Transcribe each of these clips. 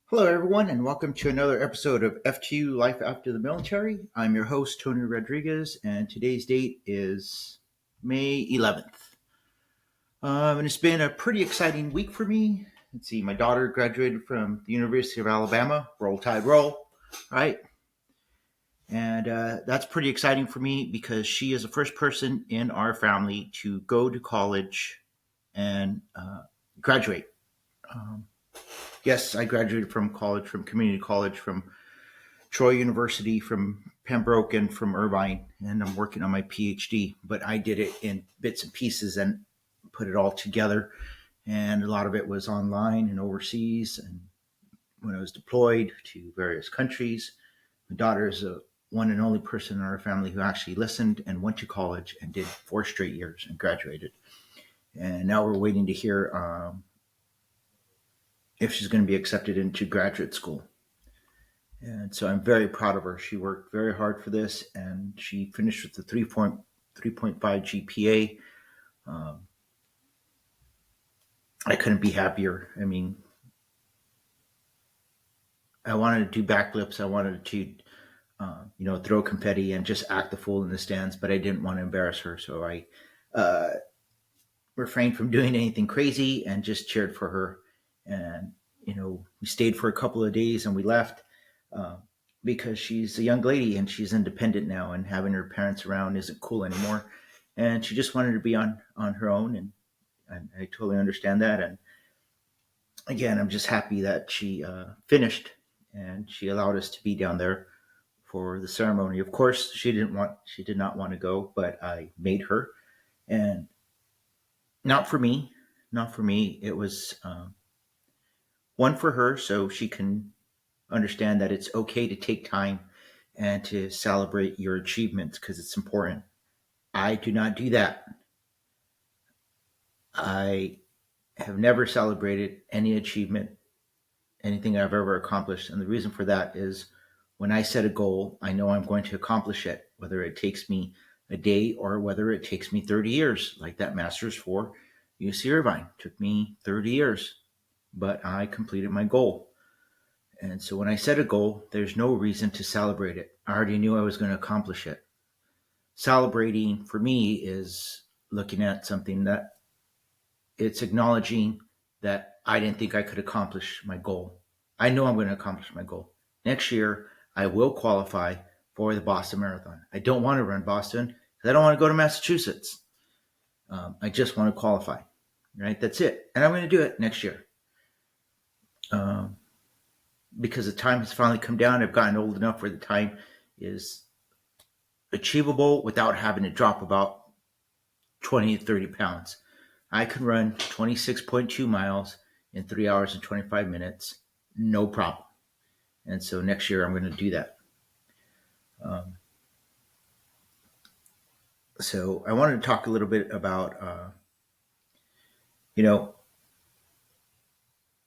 Hello, everyone, and welcome to another episode of FTU Life After the Military. I'm your host, Tony Rodriguez, and today's date is May 11th. And it's been a pretty exciting week for me. Let's see, my daughter graduated from the University of Alabama. Roll Tide Roll, right? And that's pretty exciting for me because she is the first person in our family to go to college and graduate. Um, yes, I graduated from college, from community college, from Troy University, from Pembroke, and from Irvine, and I'm working on my PhD. But I did it in bits and pieces and put it all together. And a lot of it was online and overseas. And when I was deployed to various countries, my daughter is the one and only person in our family who actually listened and went to college and did 4 straight years and graduated. And now we're waiting to hear if she's going to be accepted into graduate school. And so I'm very proud of her. She worked very hard for this, and she finished with the 3.5 GPA. Um, I couldn't be happier. I mean, I wanted to do backflips. I wanted to, throw confetti and just act the fool in the stands, but I didn't want to embarrass her. So I uh, refrained from doing anything crazy and just cheered for her. And, we stayed for a couple of days and we left. Uh, because she's a young lady and she's independent now, and having her parents around isn't cool anymore. And she just wanted to be on her own, and I totally understand that. And again, I'm just happy that she finished and she allowed us to be down there for the ceremony. Of course, she did not want to go, but I made her, and not for me, not for me. It was one for her, so she can understand that it's okay to take time and to celebrate your achievements because it's important. I do not do that. I have never celebrated any achievement, anything I've ever accomplished. And the reason for that is when I set a goal, I know I'm going to accomplish it, whether it takes me a day or whether it takes me 30 years, like that Masters for UC Irvine. It took me 30 years, but I completed my goal. And so when I set a goal, there's no reason to celebrate it. I already knew I was going to accomplish it. Celebrating for me is looking at something that it's acknowledging that I didn't think I could accomplish my goal. I know I'm going to accomplish my goal. Next year, I will qualify for the Boston Marathon. I don't want to run Boston because I don't want to go to Massachusetts. I just want to qualify, right? That's it. And I'm going to do it next year. Because the time has finally come down. I've gotten old enough where the time is achievable without having to drop about 20 to 30 pounds. I can run 26.2 miles in 3 hours and 25 minutes, no problem. And so next year I'm going to do that. So I wanted to talk a little bit about,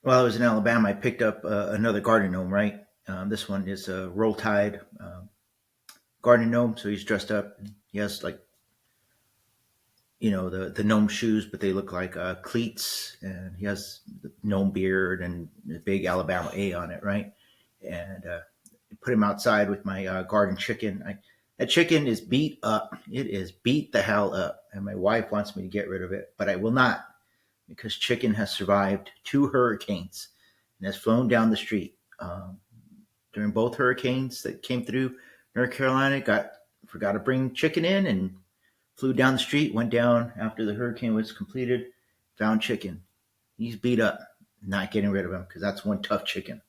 while I was in Alabama, I picked up another garden gnome, right? This one is a Roll Tide garden gnome. So he's dressed up. He has like the gnome shoes, but they look like cleats, and he has the gnome beard and the big Alabama A on it, right? And put him outside with my garden chicken. That chicken is beat up. It is beat the hell up, and my wife wants me to get rid of it, but I will not, because chicken has survived 2 hurricanes and has flown down the street. During both hurricanes that came through North Carolina, forgot to bring chicken in and flew down the street, went down after the hurricane was completed, found chicken. He's beat up, not getting rid of him because that's one tough chicken.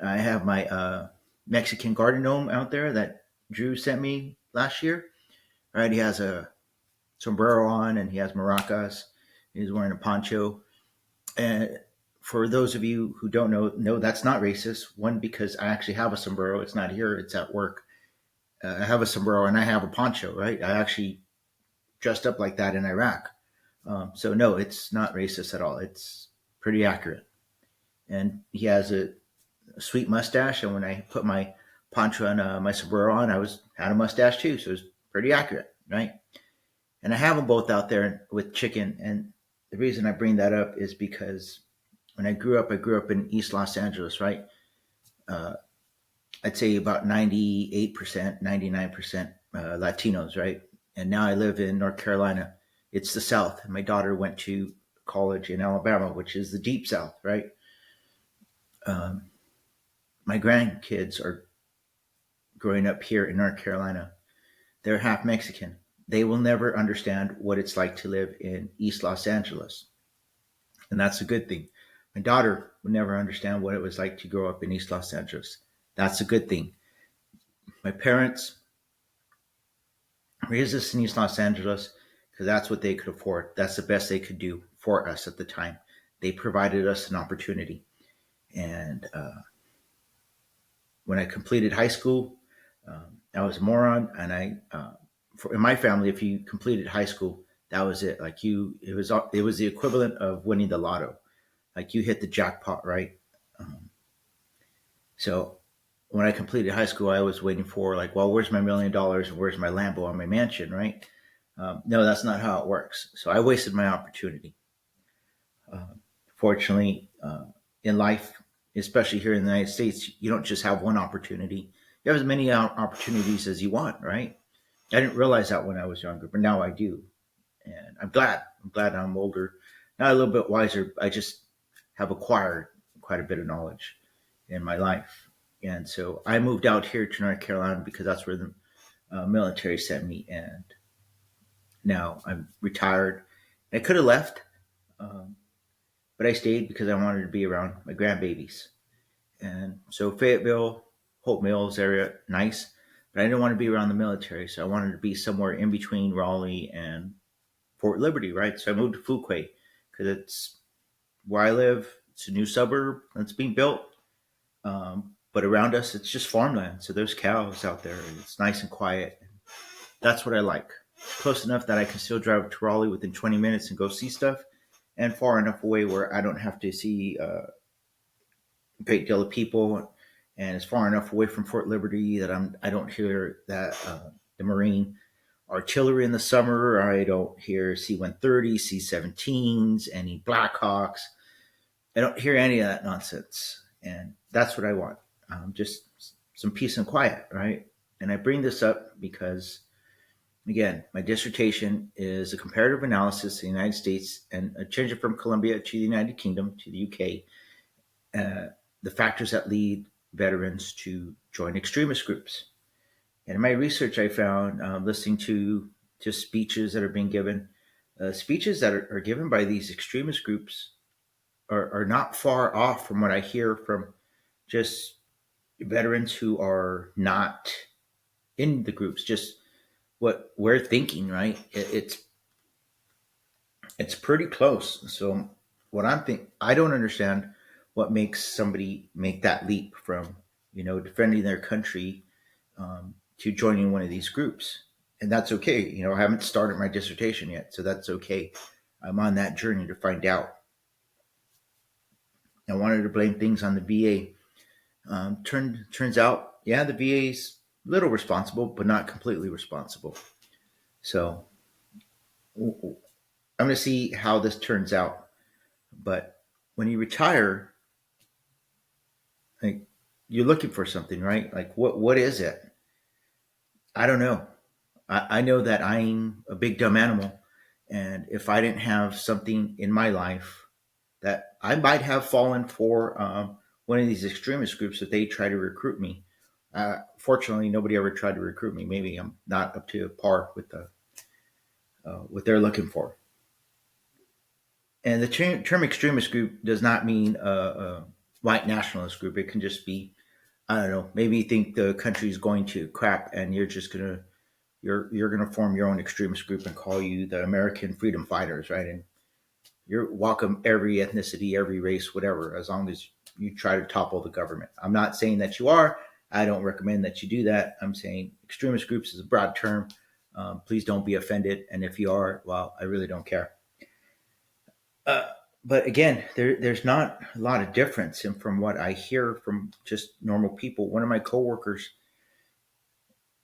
I have my Mexican garden gnome out there that Drew sent me last year. Right, he has a sombrero on and he has maracas. He's wearing a poncho. And for those of you who don't know, no, that's not racist. One, because I actually have a sombrero. It's not here. It's at work. I have a sombrero and I have a poncho, right? I actually dressed up like that in Iraq. So no, it's not racist at all. It's pretty accurate. And he has a sweet mustache. And when I put my poncho and my sombrero on, had a mustache too. So it's pretty accurate, right? And I have them both out there with chicken. And the reason I bring that up is because when I grew up in East Los Angeles, right? Uh, I'd say about 98%, 99% Latinos, right? And now I live in North Carolina. It's the South. And my daughter went to college in Alabama, which is the deep South, right? Um, my grandkids are growing up here in North Carolina. They're half Mexican. They will never understand what it's like to live in East Los Angeles. And that's a good thing. My daughter would never understand what it was like to grow up in East Los Angeles. That's a good thing. My parents raised us in East Los Angeles because that's what they could afford. That's the best they could do for us at the time. They provided us an opportunity. And when I completed high school, I was a moron. And in my family, if you completed high school, that was it. Like it was the equivalent of winning the lotto. Like you hit the jackpot, right? Um, so when I completed high school, I was waiting for like, well, where's my $1 million? Where's my Lambo and my mansion, right? No, that's not how it works. So I wasted my opportunity. Uh, Fortunately, in life, especially here in the United States, you don't just have one opportunity. You have as many opportunities as you want, right? I didn't realize that when I was younger, but now I do. And I'm glad. I'm glad I'm older. Not a little bit wiser. I just have acquired quite a bit of knowledge in my life. And so I moved out here to North Carolina because that's where the military sent me. And now I'm retired. I could have left, um, but I stayed because I wanted to be around my grandbabies. And so Fayetteville, Hope Mills area, nice. But I didn't want to be around the military. So I wanted to be somewhere in between Raleigh and Fort Liberty, right? So I moved to Fuquay because it's where I live. It's a new suburb that's being built. But around us, it's just farmland. So there's cows out there. And it's nice and quiet. That's what I like. Close enough that I can still drive to Raleigh within 20 minutes and go see stuff, and far enough away where I don't have to see a great deal of people, and it's far enough away from Fort Liberty that I don't hear that the Marine artillery in the summer. I don't hear C-130, C-17s, any Blackhawks. I don't hear any of that nonsense, and that's what I want. Just some peace and quiet, right? And I bring this up because, again, my dissertation is a comparative analysis of the United States, and I changed it from Colombia to the United Kingdom to the UK. The factors that lead veterans to join extremist groups. And in my research, I found listening to just speeches that are being given, speeches that are given by these extremist groups are not far off from what I hear from just veterans who are not in the groups, just what we're thinking, right? It's pretty close. So what I don't understand what makes somebody make that leap from defending their country to joining one of these groups, and that's okay. I haven't started my dissertation yet, so that's okay. I'm on that journey to find out. I wanted to blame things on the VA. Turns out, yeah, the VA's little responsible, but not completely responsible. So I'm going to see how this turns out. But when you retire, like, you're looking for something, right? Like, what is it? I don't know. I know that I'm a big dumb animal, and if I didn't have something in my life, that I might have fallen for one of these extremist groups if they try to recruit me. Fortunately, nobody ever tried to recruit me. Maybe I'm not up to par with what they're looking for. And the term extremist group does not mean a white nationalist group. It can just be, I don't know, maybe you think the country is going to crap, and you're gonna form your own extremist group and call you the American Freedom Fighters, right? And you're welcome, every ethnicity, every race, whatever, as long as you try to topple the government. I'm not saying that you are. I don't recommend that you do that. I'm saying extremist groups is a broad term. Please don't be offended. And if you are, well, I really don't care. Uh, but again, there's not a lot of difference. And from what I hear from just normal people, one of my coworkers,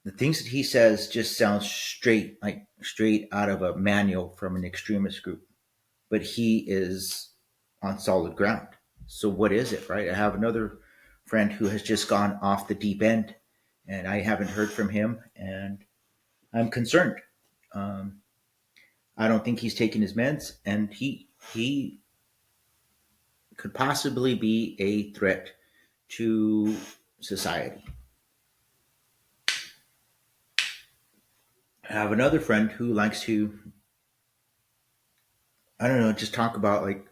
the things that he says just sounds straight out of a manual from an extremist group. But he is on solid ground. So what is it, right? I have another friend who has just gone off the deep end, and I haven't heard from him, and I'm concerned. Um, I don't think he's taking his meds, and he could possibly be a threat to society. I have another friend who likes to, I don't know, just talk about like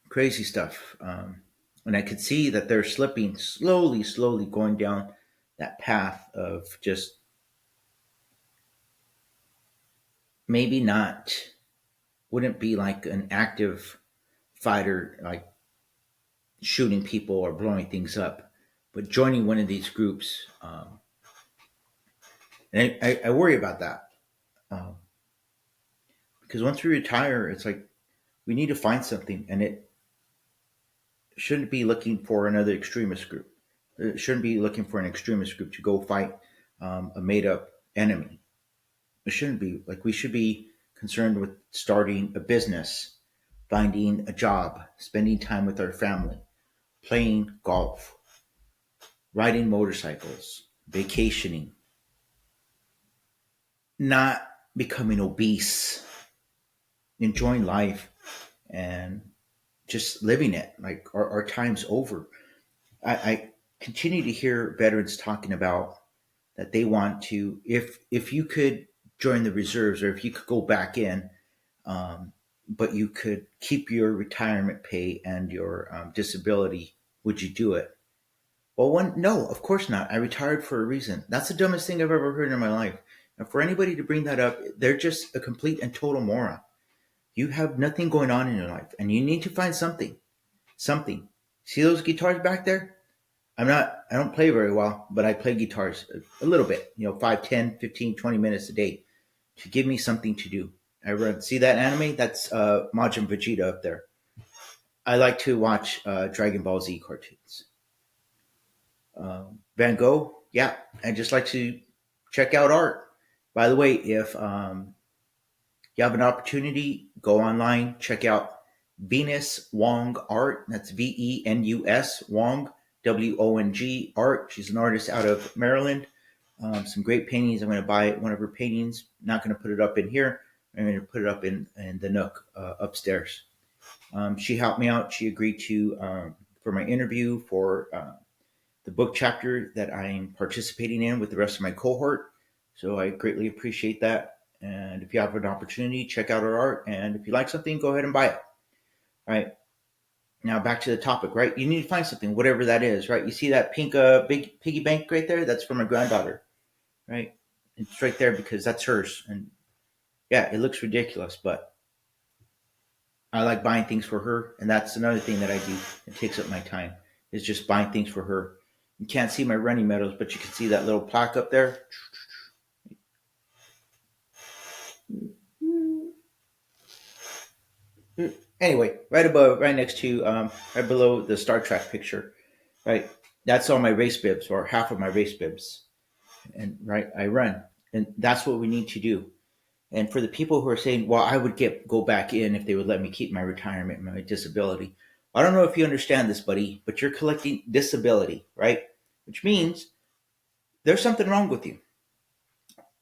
crazy stuff. And I could see that they're slipping slowly, slowly going down that path of just maybe not, wouldn't be like an active fighter, like shooting people or blowing things up, but joining one of these groups. And I worry about that um, because once we retire, it's like we need to find something, and it shouldn't be looking for another extremist group. It shouldn't be looking for an extremist group to go fight a made up enemy. It shouldn't be like we should be concerned with starting a business, finding a job, spending time with our family, playing golf, riding motorcycles, vacationing, not becoming obese, enjoying life, and just living it. Like our time's over. I continue to hear veterans talking about that they want to, if you could join the reserves or if you could go back in, but you could keep your retirement pay and your disability, would you do it? Well, no, of course not. I retired for a reason. That's the dumbest thing I've ever heard in my life. And for anybody to bring that up, they're just a complete and total moron. You have nothing going on in your life, and you need to find something. Something. See those guitars back there? I don't play very well, but I play guitars a little bit, 5, 10, 15, 20 minutes a day to give me something to do. I run, see that anime? That's Majin Vegeta up there. I like to watch Dragon Ball Z cartoons. Van Gogh, yeah. I just like to check out art. By the way, if you have an opportunity, go online, check out Venus Wong Art. That's Venus Wong, Wong Art. She's an artist out of Maryland. Some great paintings. I'm going to buy one of her paintings. Not going to put it up in here. I'm going to put it up in the nook upstairs. She helped me out. She agreed to for my interview for the book chapter that I'm participating in with the rest of my cohort. So I greatly appreciate that. And if you have an opportunity, check out her art. And if you like something, go ahead and buy it. All right. Now back to the topic, right? You need to find something, whatever that is, right? You see that pink big piggy bank right there? That's for my granddaughter, right? It's right there because that's hers. And yeah, it looks ridiculous, but I like buying things for her. And that's another thing that I do. It takes up my time is just buying things for her. You can't see my running medals, but you can see that little plaque up there. Anyway, right next to, right below the Star Trek picture, right? That's all my race bibs, or half of my race bibs, and right, I run, and that's what we need to do. And for the people who are saying, "Well, I would go back in if they would let me keep my retirement, and my disability," I don't know if you understand this, buddy, but you're collecting disability, right? Which means there's something wrong with you.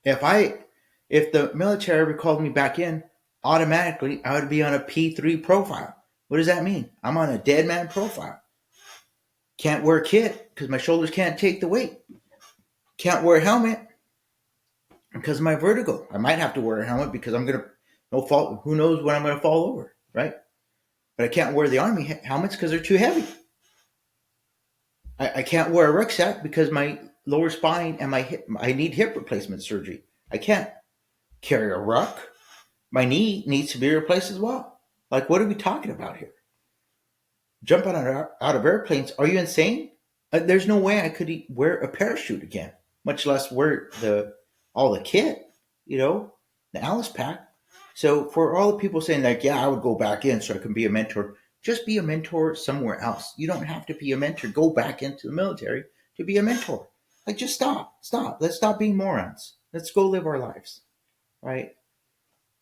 If I, if the military ever called me back in, automatically I would be on a P3 profile. What does that mean? I'm on a dead man profile. Can't wear a kit because my shoulders can't take the weight. Can't wear a helmet because of my vertigo. I might have to wear a helmet because I'm gonna no fall. Who knows when I'm gonna fall over, right? But I can't wear the army helmets because they're too heavy. I can't wear a rucksack because my lower spine and my hip. I need hip replacement surgery. I can't carry a ruck. My knee needs to be replaced as well. Like, what are we talking about here? Jumping out of airplanes? Are you insane? There's no way I could wear a parachute again, much less wear all the kit, the Alice pack. So for all the people saying like, yeah, I would go back in so I can be a mentor, just be a mentor somewhere else. You don't have to be a mentor. Go back into the military to be a mentor. Like, just stop. Let's stop being morons. Let's go live our lives, right?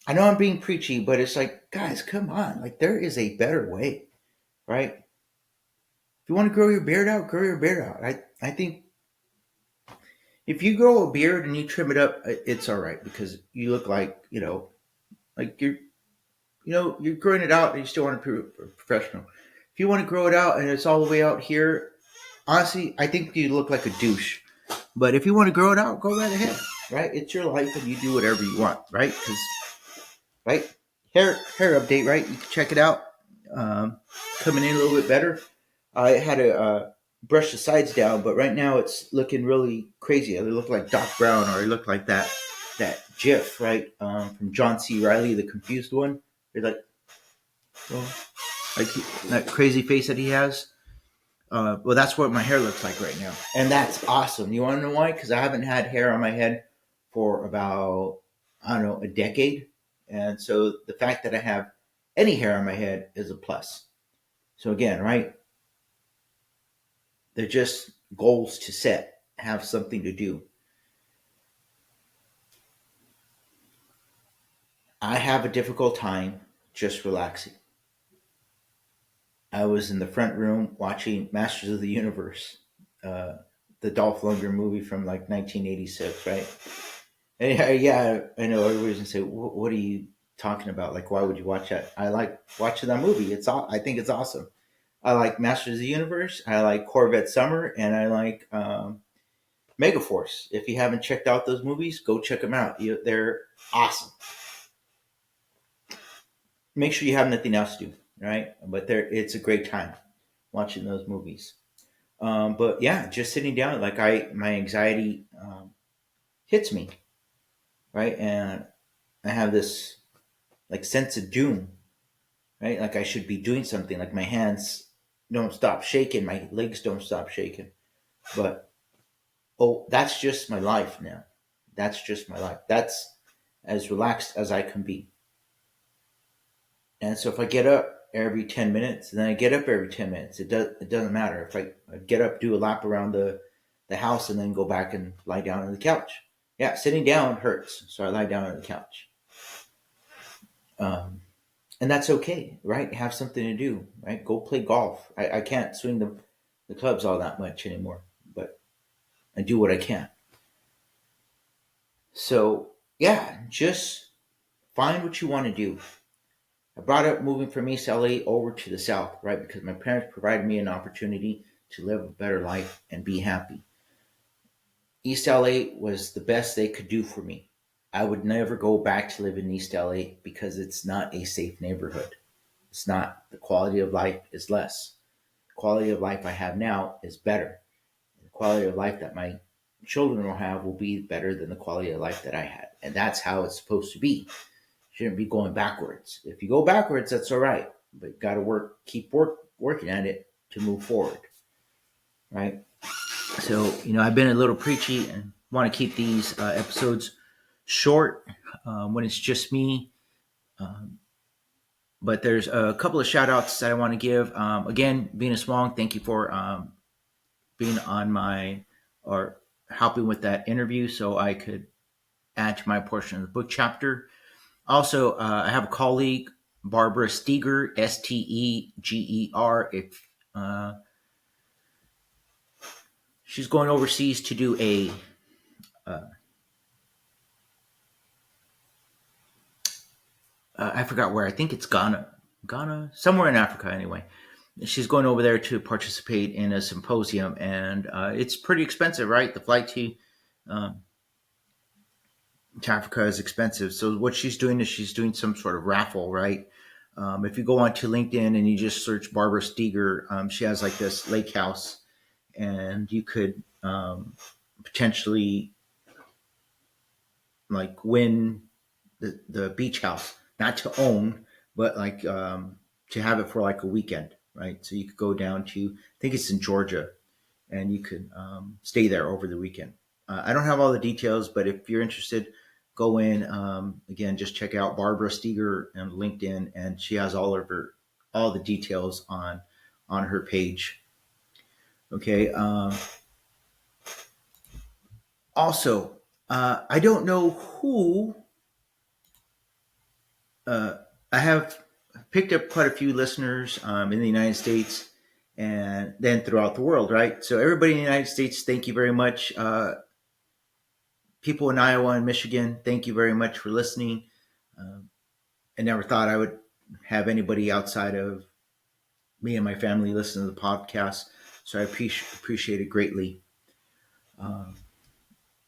I know I'm being preachy, but it's like, guys, come on. Like, there is a better way, right? If you want to grow your beard out, grow your beard out. I think if you grow a beard and you trim it up, it's all right because you look like, like you're growing it out and you still want to be professional. If you want to grow it out and it's all the way out here, honestly, I think you look like a douche. But if you want to grow it out, go right ahead, right? It's your life and you do whatever you want, right? Because, right? Hair update, right? You can check it out. Coming in a little bit better. I had to brush the sides down, but right now it's looking really crazy. They look like Doc Brown, or they look like that GIF, right, from John C. Riley, the confused one. They're like, oh, that crazy face that he has. Well, that's what my hair looks like right now, and that's awesome. You want to know why? Because I haven't had hair on my head for about, I don't know, a decade, and so the fact that I have any hair on my head is a plus. So again, right? They're just goals to set, have something to do. I have a difficult time just relaxing. I was in the front room watching Masters of the Universe, uh, the Dolph Lundgren movie from like 1986, right? And yeah, I know everybody's gonna say, "What are you talking about? Like, why would you watch that?" I like watching that movie. I think it's awesome. I like Masters of the Universe. I like Corvette Summer, and I like Megaforce. If you haven't checked out those movies, go check them out. They're awesome. Make sure you have nothing else to do, right? But it's a great time watching those movies. But yeah, just sitting down, like my anxiety hits me, right? And I have this like sense of doom, right? Like I should be doing something. Like my hands don't stop shaking, my legs don't stop shaking. But oh, that's just my life now. That's just my life. That's as relaxed as I can be. And so if I get up every 10 minutes, then I get up every 10 minutes. It doesn't matter. If I get up, do a lap around the house, and then go back and lie down on the couch. Yeah, sitting down hurts. So I lie down on the couch. Um, and that's okay, right? Have something to do, right? Go play golf. I can't swing the clubs all that much anymore, but I do what I can. So yeah, just find what you want to do. I brought up moving from East LA over to the South, right? Because my parents provided me an opportunity to live a better life and be happy. East LA was the best they could do for me. I would never go back to live in East LA because it's not a safe neighborhood. It's not. The quality of life is less. The quality of life I have now is better. The quality of life that my children will have will be better than the quality of life that I had. And that's how it's supposed to be. Shouldn't be going backwards. If you go backwards, that's all right, but you got to keep working at it to move forward, right? So I've been a little preachy and want to keep these episodes short when it's just me. Um, but there's a couple of shout outs that I want to give. Again, Venus Wong, thank you for being on my or helping with that interview so I could add to my portion of the book chapter. Also, I have a colleague, Barbara Steger, Steger. If she's going overseas to do uh, I forgot where. I think it's Ghana, somewhere in Africa. Anyway, she's going over there to participate in a symposium, and it's pretty expensive, right? The flight um, to Africa is expensive. So what she's doing is she's doing some sort of raffle, right? If you go onto LinkedIn and you just search Barbara Steger, she has like this lake house, and you could potentially like win the beach house, not to own, but like to have it for like a weekend, right? So you could go down to, I think it's in Georgia, and you could stay there over the weekend. I don't have all the details, but if you're interested, go in. Again, just check out Barbara Steger on LinkedIn, and she has all the details on her page. Okay. Also, I don't know who. I have picked up quite a few listeners in the United States, and then throughout the world, right? So everybody in the United States, thank you very much. People in Iowa and Michigan, thank you very much for listening. I never thought I would have anybody outside of me and my family listen to the podcast, so I appreciate it greatly.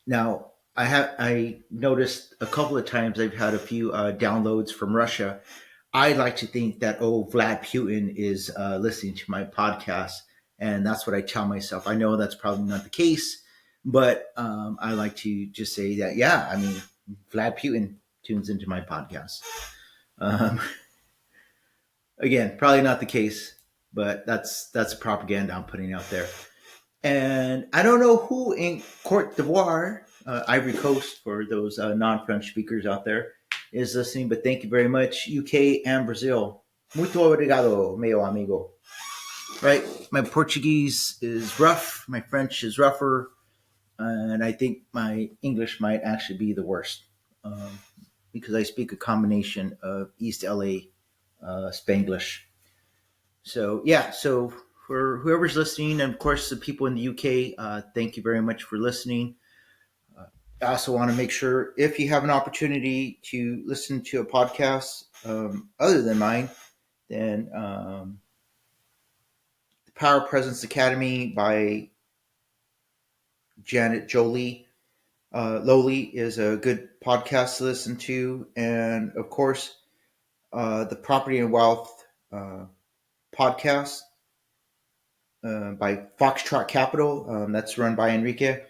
Now, I noticed a couple of times I've had a few downloads from Russia. I like to think that Vlad Putin is listening to my podcast, and that's what I tell myself. I know that's probably not the case, but I like to just say that I mean, Vlad Putin tunes into my podcast. Um, Again, probably not the case, but that's propaganda I'm putting out there. And I don't know who in Cote d'Ivoire, Ivory Coast, for those non-French speakers out there, is listening. But thank you very much, UK and Brazil. Muito obrigado, meu amigo. Right, my Portuguese is rough, my French is rougher, and I think my English might actually be the worst because I speak a combination of East LA Spanglish. So so for whoever's listening, and of course the people in the UK, thank you very much for listening. I also want to make sure if you have an opportunity to listen to a podcast other than mine, then the Power Presence Academy by Janet Jolie Lowly is a good podcast to listen to, and of course the Property and Wealth podcast by Foxtrot Capital. That's run by Enrique.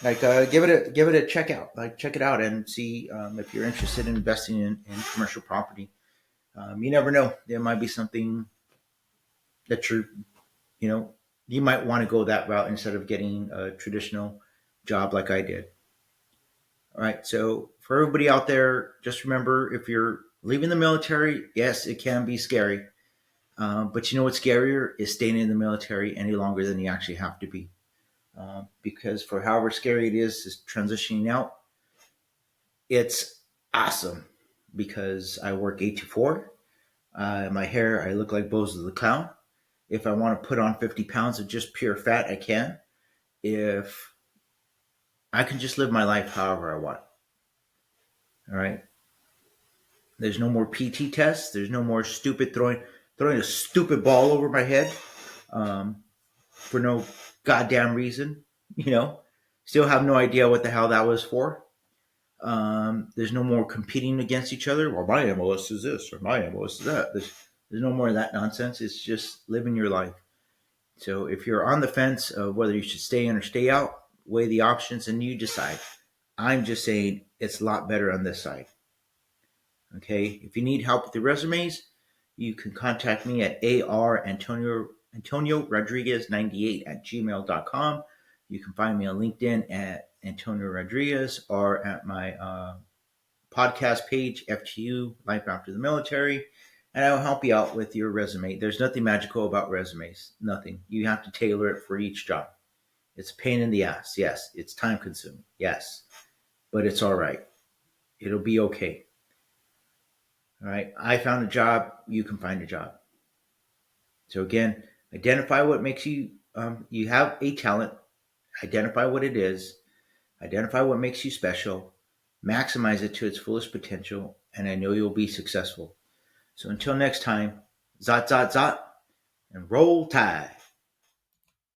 Give it a check out. Check it out and see if you're interested in investing in commercial property. You never know. There might be something that you might want to go that route instead of getting a traditional job like I did. All right. So for everybody out there, just remember, if you're leaving the military, yes, it can be scary. But you know what's scarier is staying in the military any longer than you actually have to be. Because for however scary it is transitioning out, it's awesome because I work 8 to 4. My hair, I look like Bozo the Clown. If I want to put on 50 pounds of just pure fat, I can. If I can just live my life however I want. All right. There's no more PT tests. There's no more stupid throwing a stupid ball over my head for no goddamn reason. Still have no idea what the hell that was for. There's no more competing against each other. Well, my MLS is this or my MLS is that. There's no more of that nonsense. It's just living your life. So if you're on the fence of whether you should stay in or stay out, weigh the options and you decide. I'm just saying it's a lot better on this side. Okay. If you need help with your resumes, you can contact me at Antonio Rodriguez 98 at gmail.com. You can find me on LinkedIn at Antonio Rodriguez or at my podcast page, FTU, Life After the Military, and I will help you out with your resume. There's nothing magical about resumes. Nothing. You have to tailor it for each job. It's a pain in the ass. Yes. It's time consuming. Yes. But it's all right. It'll be okay. All right. I found a job. You can find a job. So again, identify what makes you, you have a talent. Identify what it is. Identify what makes you special. Maximize it to its fullest potential. And I know you'll be successful. So until next time, zot, zot, zot, and roll tide.